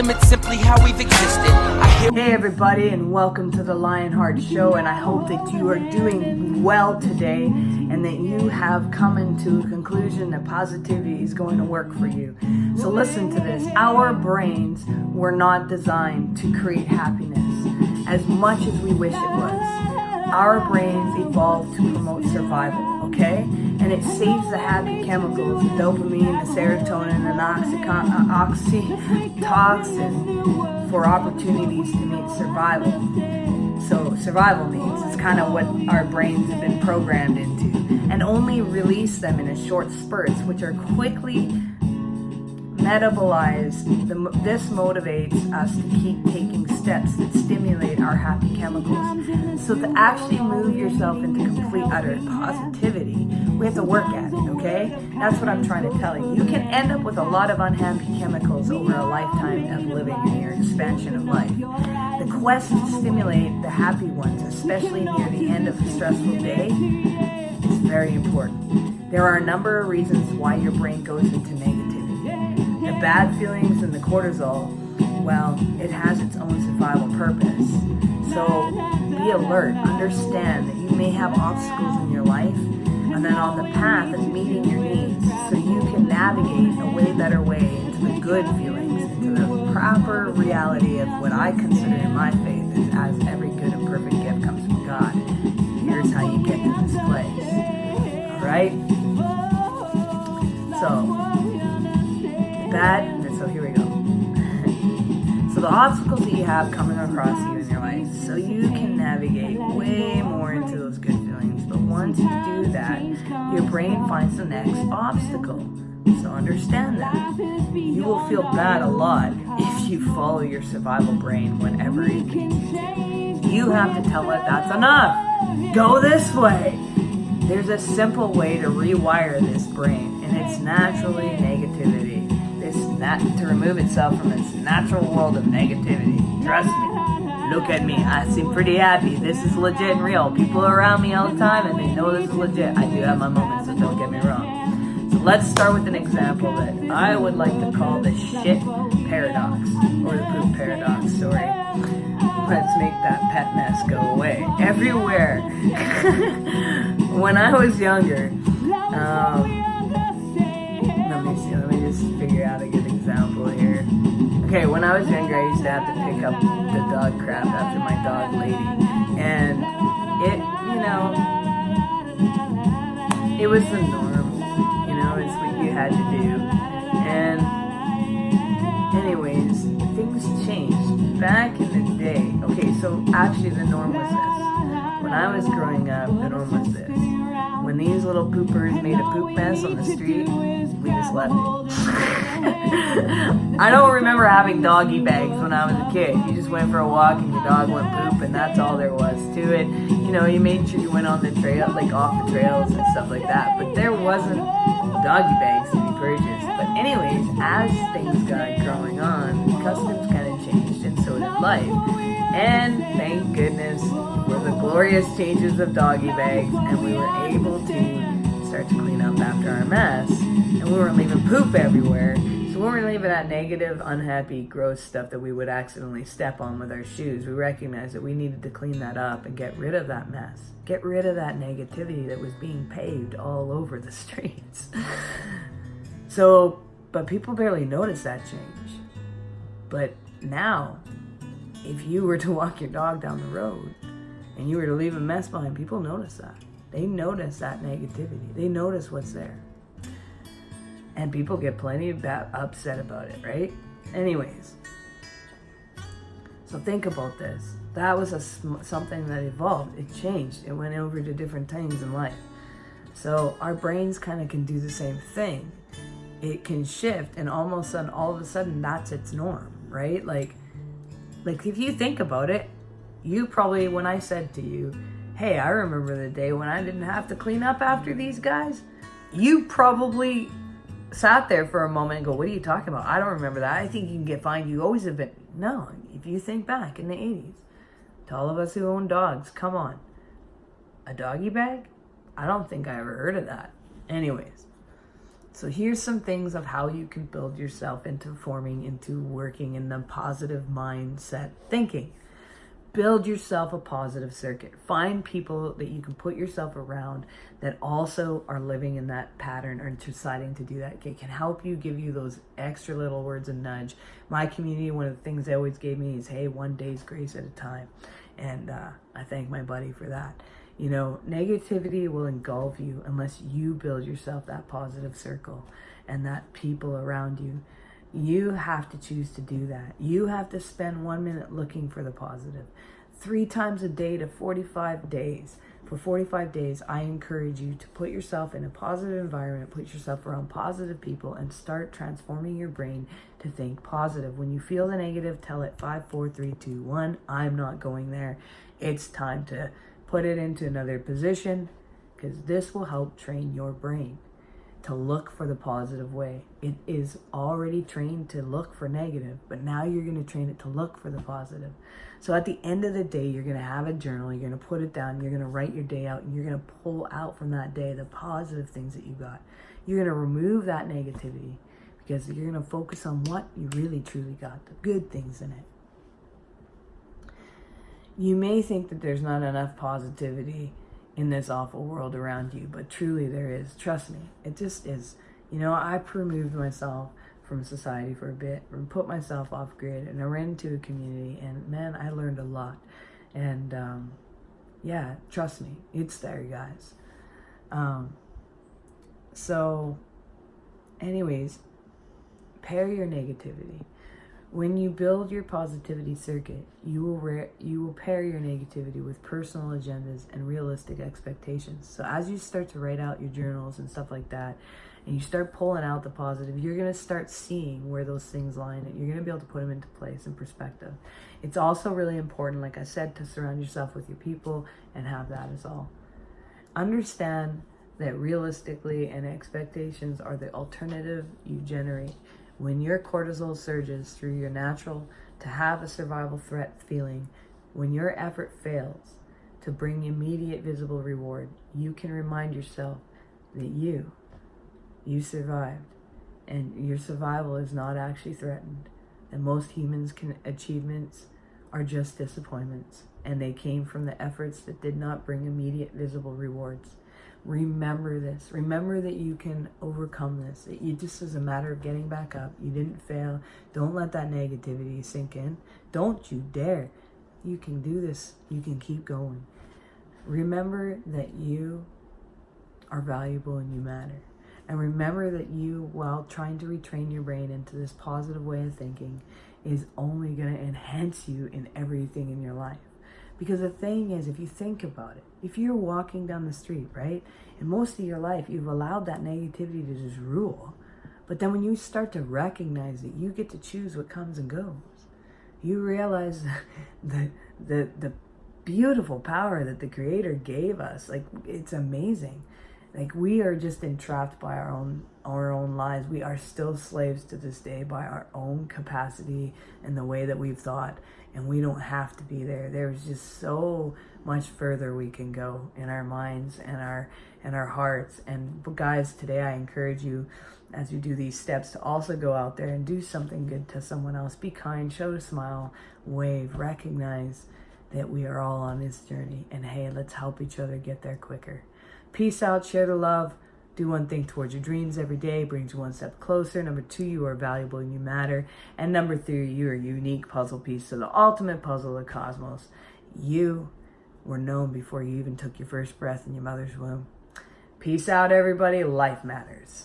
system, it's simply how we've existed. Hey everybody, and welcome to the Lionheart Show, and I hope that you are doing well today and that you have come into a conclusion that positivity is going to work for you. So listen to this. Our brains were not designed to create happiness as much as we wish it was. Our brains evolved to promote survival, okay? And it saves the happy chemicals, the dopamine, the serotonin, and oxytocin for opportunities to meet survival. So survival needs is kind of what our brains have been programmed into, and only release them in a short spurts, which are quickly metabolized. This motivates us to keep taking steps that stimulate our happy chemicals. So to actually move yourself into complete utter positivity, we have to work at it, okay? That's what I'm trying to tell you. You can end up with a lot of unhappy chemicals over a lifetime of living in your expansion of life. The quest to stimulate the happy ones, especially near the end of a stressful day, is very important. There are a number of reasons why your brain goes into negativity. The bad feelings and the cortisol, well, it has its own survival purpose. So be alert, understand that you may have obstacles in your life, and then on the path of meeting your needs, so you can navigate a way better way into the good feelings, into the proper reality of what I consider in my faith is as every good and perfect gift comes from God. Here's how you get to this place. Alright? So here we go. So the obstacles that you have coming across you in your life, so you can navigate way more into those good feelings. But once you do that, your brain finds the next obstacle. So understand that. You will feel bad a lot if you follow your survival brain whenever it needs you to. You have to tell it that's enough. Go this way. There's a simple way to rewire this brain, and it's naturally negativity. To remove itself from its natural world of negativity. Trust me. Look at me. I seem pretty happy. This is legit and real. People are around me all the time and they know this is legit. I do have my moments, so don't get me wrong. So let's start with an example that I would like to call the shit paradox, or the poop paradox. Sorry. Let's make that pet mess go away. Everywhere. When I was younger, let me just figure out a good example here. Okay, when I was younger, I used to have to pick up the dog crap after my dog lady. And it was the norm. It's what you had to do. And anyways, things changed. Back in the day, okay, so actually the norm was this. When I was growing up, the norm was this. When these little poopers made a poop mess on the street, we just left it. I don't remember having doggy bags when I was a kid. You just went for a walk and your dog went poop, and that's all there was to it. You made sure you went on the trail, like off the trails and stuff like that. But there wasn't doggy bags to be purchased. But anyways, as things got growing on, customs kind of changed, and so did life. And thank goodness for the glorious changes of doggy bags, and we were able to start to clean up after our mess, and we weren't leaving poop everywhere. So we weren't leaving that negative, unhappy, gross stuff that we would accidentally step on with our shoes. We recognized that we needed to clean that up and get rid of that mess. Get rid of that negativity that was being paved all over the streets. But people barely notice that change. But now, if you were to walk your dog down the road and you were to leave a mess behind, people notice that. They notice that negativity. They notice what's there. And people get plenty of upset about it, right? Anyways. So think about this. That was something that evolved. It changed. It went over to different things in life. So our brains kind of can do the same thing. It can shift, and all of a sudden, that's its norm, right? Like if you think about it, you probably, when I said to you, hey, I remember the day when I didn't have to clean up after these guys, you probably sat there for a moment and go, what are you talking about? I don't remember that. I think you can get fined. You always have been. No, if you think back in the 80s, to all of us who own dogs, come on. A doggy bag? I don't think I ever heard of that. Anyways, So here's some things of how you can build yourself into forming, into working in the positive mindset thinking. Build yourself a positive circuit. Find people that you can put yourself around that also are living in that pattern or deciding to do that. It can help you, give you those extra little words of nudge. My community, one of the things they always gave me is, hey, one day's grace at a time. And I thank my buddy for that. You know, negativity will engulf you unless you build yourself that positive circle and that people around you. You have to choose to do that. You have to spend 1 minute looking for the positive. 3 times a day to 45 days. For 45 days, I encourage you to put yourself in a positive environment, put yourself around positive people, and start transforming your brain to think positive. When you feel the negative, tell it 5, 4, 3, 2, 1. I'm not going there. It's time to put it into another position, because this will help train your brain to look for the positive way. It is already trained to look for negative, but now you're going to train it to look for the positive. So at the end of the day, you're going to have a journal, you're going to put it down, you're going to write your day out, and you're going to pull out from that day the positive things that you got. You're going to remove that negativity because you're going to focus on what you really truly got, the good things in it. You may think that there's not enough positivity in this awful world around you, but truly there is. Trust me, it just is. You know, I removed myself from society for a bit and put myself off grid, and I ran into a community, and man, I learned a lot. And yeah, trust me, it's there, guys. So anyways, pair your negativity. When you build your positivity circuit, you will pair your negativity with personal agendas and realistic expectations. So as you start to write out your journals and stuff like that, and you start pulling out the positive, you're going to start seeing where those things lie, and you're going to be able to put them into place and perspective. It's also really important, like I said, to surround yourself with your people and have that as all. Understand that realistically and expectations are the alternative you generate. When your cortisol surges through your natural to have a survival threat feeling, when your effort fails to bring immediate visible reward, you can remind yourself that you survived, and your survival is not actually threatened. And most humans' achievements are just disappointments, and they came from the efforts that did not bring immediate visible rewards. Remember this. Remember that you can overcome this. That you just is a matter of getting back up. You didn't fail. Don't let that negativity sink in. Don't you dare. You can do this. You can keep going. Remember that you are valuable and you matter. And remember that you, while trying to retrain your brain into this positive way of thinking, is only going to enhance you in everything in your life. Because the thing is, if you think about it, if you're walking down the street, right, and most of your life you've allowed that negativity to just rule, but then when you start to recognize that you get to choose what comes and goes, you realize the beautiful power that the Creator gave us. Like, it's amazing. Like, we are just entrapped by our own lives. We are still slaves to this day by our own capacity and the way that we've thought. And we don't have to be there. There's just so much further we can go in our minds and our hearts. And guys, today I encourage you, as you do these steps, to also go out there and do something good to someone else. Be kind, show a smile, wave, recognize that we are all on this journey. And hey, let's help each other get there quicker. Peace out, share the love. Do one thing towards your dreams every day, brings you one step closer. Number 2, you are valuable and you matter. And number 3, you are a unique puzzle piece to the ultimate puzzle of the cosmos. You were known before you even took your first breath in your mother's womb. Peace out, everybody. Life matters.